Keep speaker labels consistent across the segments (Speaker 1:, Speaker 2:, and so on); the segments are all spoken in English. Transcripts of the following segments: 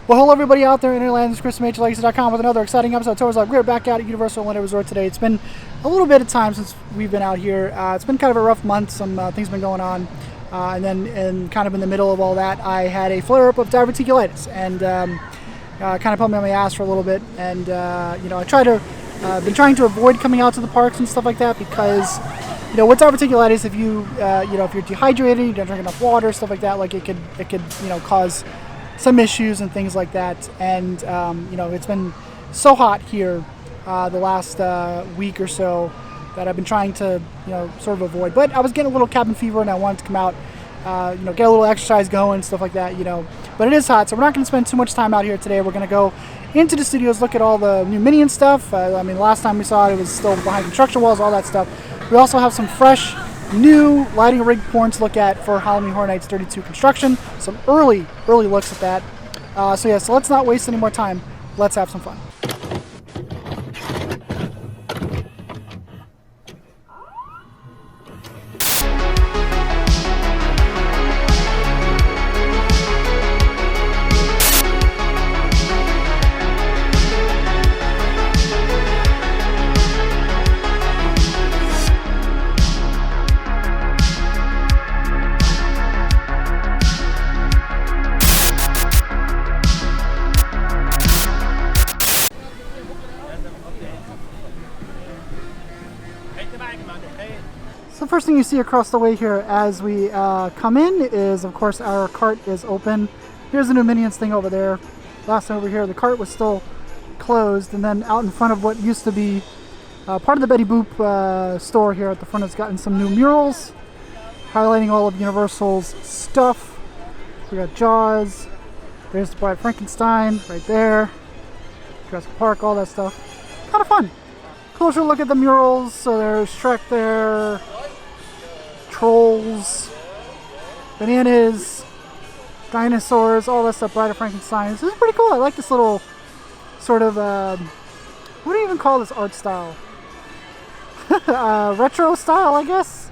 Speaker 1: Well, hello everybody out there in Interland. This is Chris from HLegacy.com with another exciting episode of Topher's Live. We're back out at Universal Orlando Resort today. It's been a little bit of time since we've been out here. It's been kind of a rough month. Some things have been going on. And then kind of in the middle of all that, I had a flare-up of diverticulitis. And kind of put me on my ass for a little bit. And, I been trying to avoid coming out to the parks and stuff like that because, with diverticulitis, if if you're dehydrated, you don't drink enough water, stuff like that, like it could cause some issues and things like that. And it's been so hot here the last week or so that I've been trying to sort of avoid, but I was getting a little cabin fever and I wanted to come out, get a little exercise going, stuff like that, but it is hot, so we're not going to spend too much time out here today. We're going to go into the studios, look at all the new Minion stuff. Last time we saw it was still behind construction walls, all that stuff. We also have some fresh new lighting rig porn to look at for Halloween Horror Nights 32 construction. Some early looks at that. So let's not waste any more time. Let's have some fun. So the first thing you see across the way here as we come in is, of course, our cart is open. Here's the new Minions thing over there. Last time over here, the cart was still closed, and then out in front of what used to be part of the Betty Boop store here at the front has gotten some new murals highlighting all of Universal's stuff. We got Jaws. There's the Bride Frankenstein right there. Jurassic Park, all that stuff. Kind of fun. Closer look at the murals. So there's Shrek there, Trolls, Bananas, Dinosaurs, all that stuff. Bride of Frankenstein. This is pretty cool. I like this little sort of, what do you even call this art style? Retro style, I guess.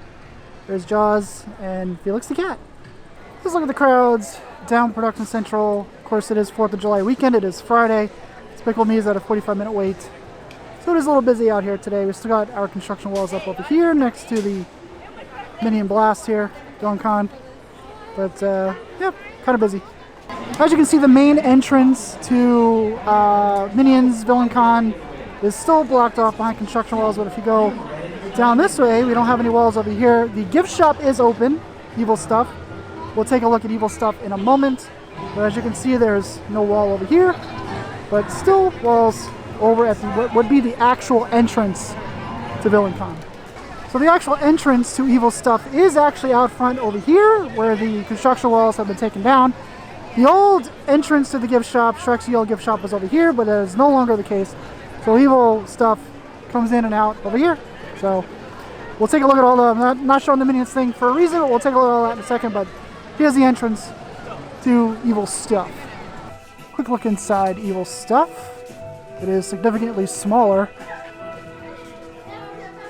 Speaker 1: There's Jaws and Felix the Cat. Let's look at the crowds down Production Central. Of course, it is 4th of July weekend. It is Friday. Despicable Me is at a 45-minute wait. So it is a little busy out here today. We still got our construction walls up over here next to the Minion Blast here, Villain Con. But, kind of busy. As you can see, the main entrance to Minions Villain Con is still blocked off behind construction walls, but if you go down this way, we don't have any walls over here. The gift shop is open, Evil Stuff. We'll take a look at Evil Stuff in a moment. But as you can see, there's no wall over here, but still walls over at what would be the actual entrance to Villain Con. So the actual entrance to Evil Stuff is actually out front over here, where the construction walls have been taken down. The old entrance to the gift shop, Shrek's Yellow Gift Shop, was over here, but that is no longer the case. So Evil Stuff comes in and out over here. So we'll take a look at all the, I'm not showing the Minions thing for a reason, but we'll take a look at all that in a second. But here's the entrance to Evil Stuff. Quick look inside Evil Stuff. It is significantly smaller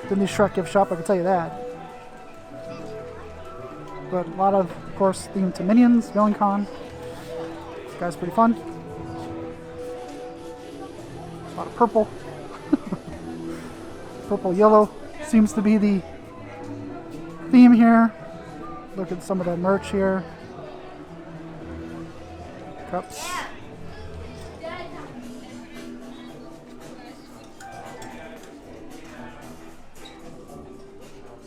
Speaker 1: than the Shrek gift shop, I can tell you that. But a lot of course, themed to Minions, Villain Con. This guy's pretty fun. A lot of purple. Purple, yellow seems to be the theme here. Look at some of the merch here. Cups.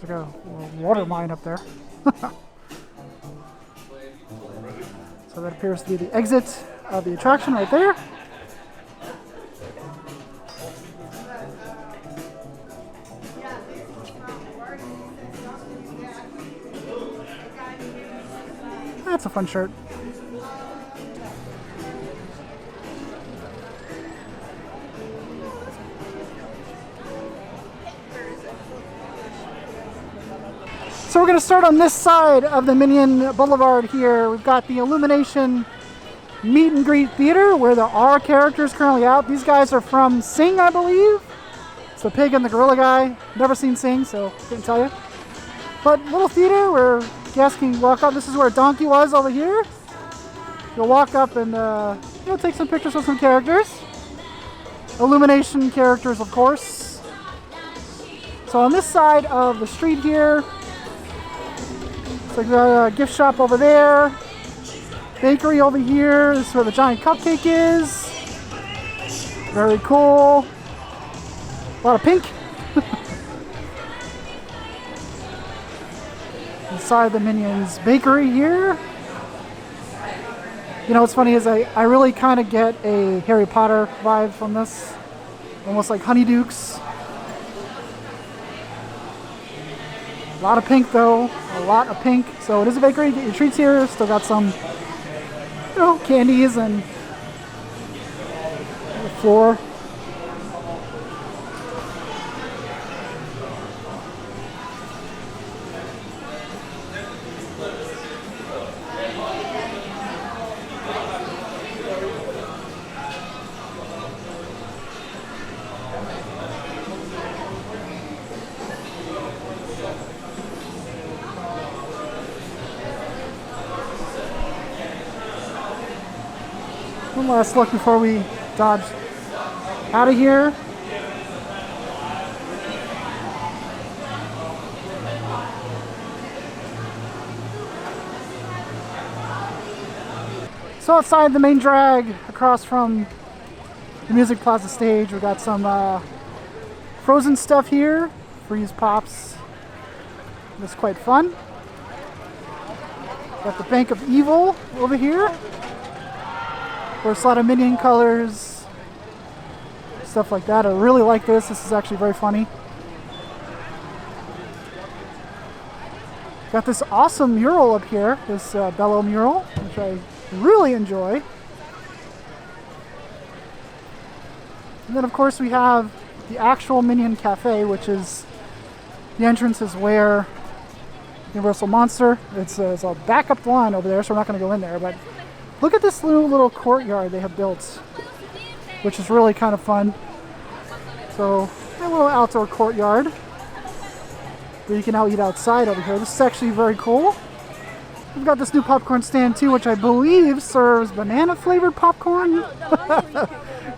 Speaker 1: There's like a little water mine up there. So that appears to be the exit of the attraction right there. That's a fun shirt. So we're going to start on this side of the Minion Boulevard here. We've got the Illumination Meet and Greet Theater, where there are characters currently out. These guys are from Sing, I believe. It's the pig and the gorilla guy. Never seen Sing, so couldn't tell you. But little theater where guests can walk up. This is where Donkey was over here. You'll walk up and take some pictures with some characters. Illumination characters, of course. So on this side of the street here, it's like the gift shop over there. Bakery over here. This is where the giant cupcake is. Very cool. A lot of pink. Inside the Minions bakery here. You know what's funny is I really kind of get a Harry Potter vibe from this. Almost like Honeydukes. A lot of pink though. A lot of pink. So it is a bakery. Get your treats here. Still got some, you know, candies and the floor. One last look before we dodge out of here. So outside the main drag, across from the Music Plaza stage, we got some frozen stuff here. Freeze pops. That's quite fun. Got the Bank of Evil over here. Of course, a lot of Minion colors, stuff like that. I really like this. This is actually very funny. Got this awesome mural up here, this Bello mural, which I really enjoy. And then, of course, we have the actual Minion Cafe, which is the entrance is where Universal Monster. It's a backup line over there, so we're not going to go in there, but look at this little courtyard they have built, which is really kind of fun. So, a little outdoor courtyard where you can now eat outside over here. This is actually very cool. We've got this new popcorn stand too, which I believe serves banana flavored popcorn.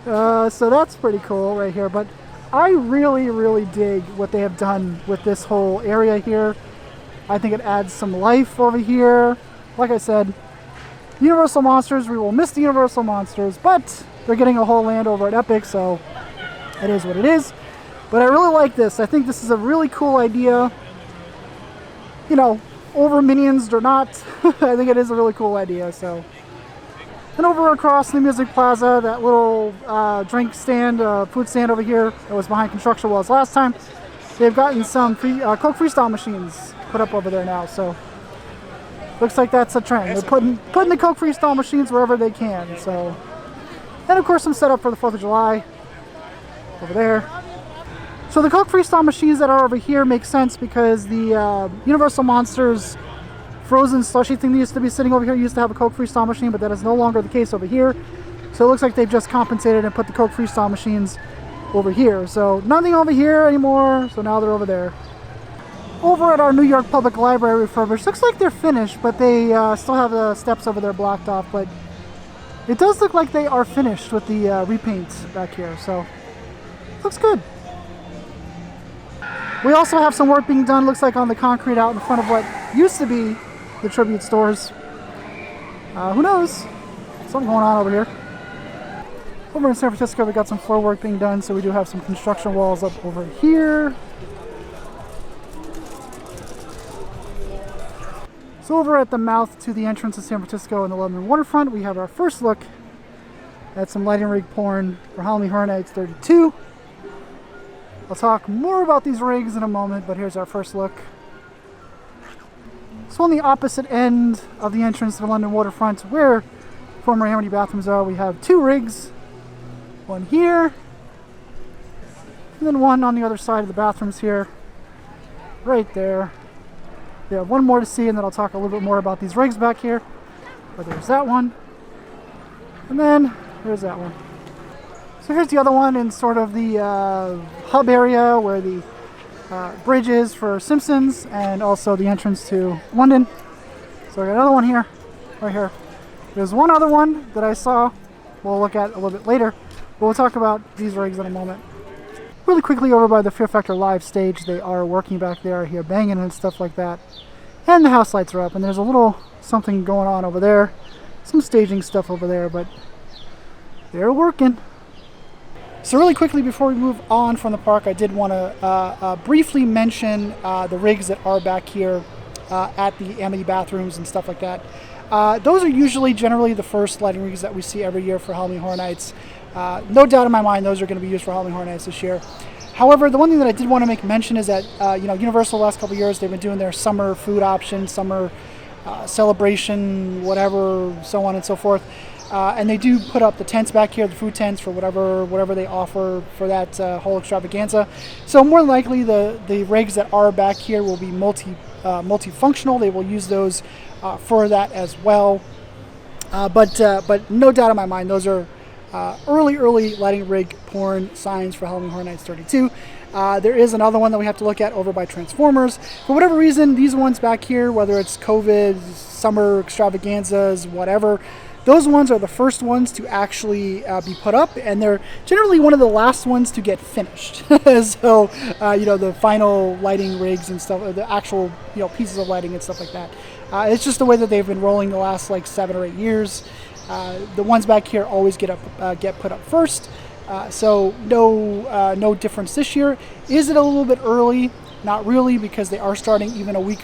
Speaker 1: So that's pretty cool right here. But I really dig what they have done with this whole area here. I think it adds some life over here. Like I said, Universal Monsters, we will miss the Universal Monsters, but they're getting a whole land over at Epic, so it is what it is. But I really like this. I think this is a really cool idea. You know, over Minions or not, I think it is a really cool idea. So, and over across the Music Plaza, that little drink stand, food stand over here that was behind construction walls last time, they've gotten some Coke Freestyle machines put up over there now. So looks like that's a trend. They're putting the Coke Freestyle machines wherever they can. So, and of course some setup for the 4th of July over there. So the Coke Freestyle machines that are over here make sense because the Universal Monsters frozen slushy thing that used to be sitting over here used to have a Coke Freestyle machine, but that is no longer the case over here. So it looks like they've just compensated and put the Coke Freestyle machines over here. So nothing over here anymore, so now they're over there. Over at our New York Public Library refurbished, looks like they're finished, but they still have the steps over there blocked off, but it does look like they are finished with the repaints back here, so looks good. We also have some work being done, looks like on the concrete out in front of what used to be the tribute stores. Who knows? Something going on over here. Over in San Francisco, we got some floor work being done, so we do have some construction walls up over here. So over at the mouth to the entrance of San Francisco and the London waterfront, we have our first look at some lighting rig porn for Halloween Horror Nights 32. I'll talk more about these rigs in a moment, but here's our first look. So on the opposite end of the entrance to the London waterfront, where former Amity bathrooms are, we have two rigs. One here, and then one on the other side of the bathrooms here, right there. We have one more to see, and then I'll talk a little bit more about these rigs back here. But there's that one, and then there's that one. So here's the other one in sort of the hub area where the bridge is for Simpsons, and also the entrance to London. So I got another one here, right here. There's one other one that I saw we'll look at a little bit later. But we'll talk about these rigs in a moment. Really quickly over by the Fear Factor Live stage, they are working back there. I hear banging and stuff like that. And the house lights are up, and there's a little something going on over there. Some staging stuff over there, but they're working. So really quickly before we move on from the park, I did want to briefly mention the rigs that are back here at the Amity bathrooms and stuff like that. Those are usually generally the first lighting rigs that we see every year for Halloween Horror Nights. No doubt in my mind those are going to be used for Halloween Horror Nights this year. However, the one thing that I did want to make mention is that Universal the last couple of years, they've been doing their summer food option, summer celebration, whatever, so on and so forth. And they do put up the tents back here, the food tents for whatever they offer for that whole extravaganza. So more than likely the rigs that are back here will be multifunctional. They will use those for that as well. But no doubt in my mind, those are early lighting rig porn signs for Halloween Horror Nights 32. There is another one that we have to look at over by Transformers. For whatever reason, these ones back here, whether it's COVID, summer extravaganzas, whatever, those ones are the first ones to actually be put up, and they're generally one of the last ones to get finished. So, the final lighting rigs and stuff, the actual, pieces of lighting and stuff like that. It's just the way that they've been rolling the last 7 or 8 years. The ones back here always get put up first. So no difference this year. Is it a little bit early? Not really, because they are starting even a week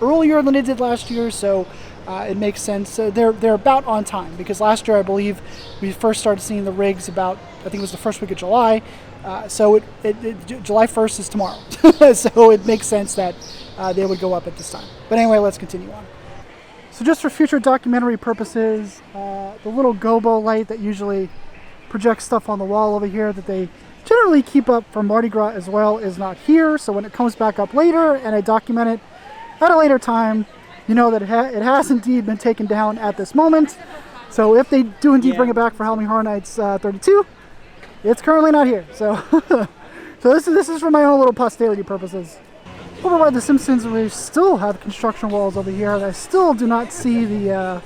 Speaker 1: earlier than they did last year. So it makes sense. They're about on time, because last year I believe we first started seeing the rigs about, I think it was the first week of July. So July 1st is tomorrow. So it makes sense that they would go up at this time. But anyway, let's continue on. So just for future documentary purposes, the little gobo light that usually projects stuff on the wall over here that they generally keep up for Mardi Gras as well is not here. So when it comes back up later and I document it at a later time, you know that it has indeed been taken down at this moment. So if they do indeed bring it back for Halloween Horror Nights 32, it's currently not here. So so this is for my own little posterity purposes. Over by The Simpsons, we still have construction walls over here. I still do not see the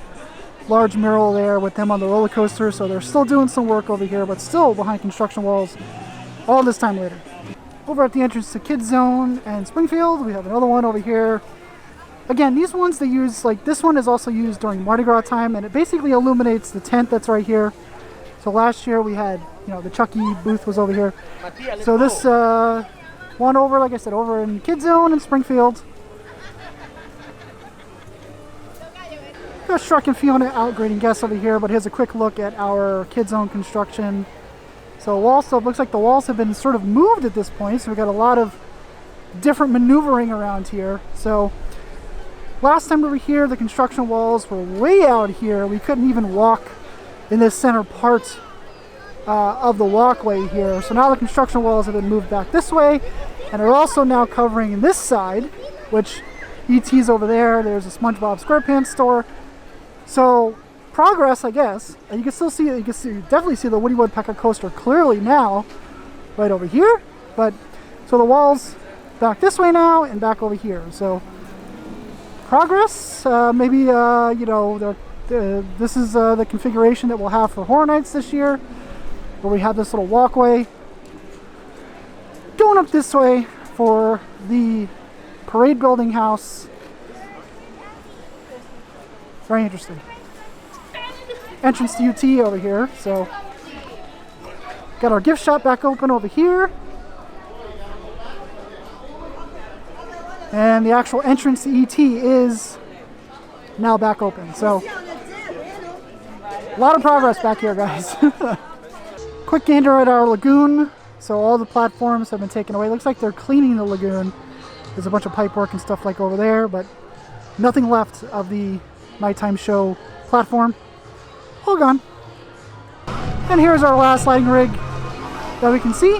Speaker 1: large mural there with them on the roller coaster, so they're still doing some work over here, but still behind construction walls all this time later. Over at the entrance to Kids Zone and Springfield, we have another one over here. Again, these ones they use, this one is also used during Mardi Gras time, and it basically illuminates the tent that's right here. So last year we had, the Chucky booth was over here. So this one over, like I said, over in Kids Zone in Springfield. Got Shrek and Fiona out grading guests over here, but here's a quick look at our Kids Zone construction. So it looks like the walls have been sort of moved at this point, so we've got a lot of different maneuvering around here. So last time we were here, the construction walls were way out here. We couldn't even walk in this center part of the walkway here. So now the construction walls have been moved back this way, and are also now covering this side, which ET's over there. There's a SpongeBob SquarePants store. So progress, I guess. And you can still see it. You can definitely see the Woody Woodpecker coaster clearly now, right over here. But so the walls back this way now and back over here. So progress. Maybe this is the configuration that we'll have for Horror Nights this year, where we have this little walkway going up this way for the parade building house. Very interesting. Entrance to UT over here. So got our gift shop back open over here. And the actual entrance to ET is now back open. So a lot of progress back here, guys. Quick gander at our lagoon. So all the platforms have been taken away. Looks like they're cleaning the lagoon. There's a bunch of pipe work and stuff like over there, but nothing left of the nighttime show platform. All gone. And here's our last lighting rig that we can see.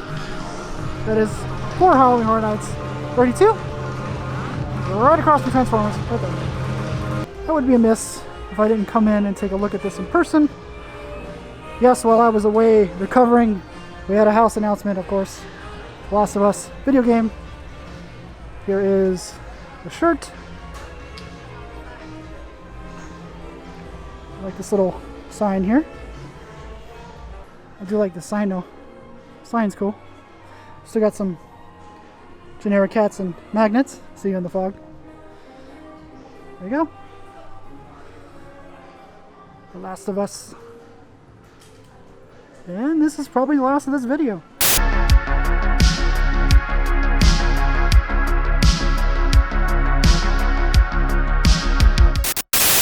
Speaker 1: That is for Halloween Horror Nights 32. Right across from Transformers, right there. That would be a miss if I didn't come in and take a look at this in person. Yes, while I was away recovering, we had a house announcement, of course. Last of Us video game. Here is the shirt. I like this little sign here. I do like the sign though. Sign's cool. Still got some generic cats and magnets. See you in the fog. There you go. The Last of Us. And this is probably the last of this video.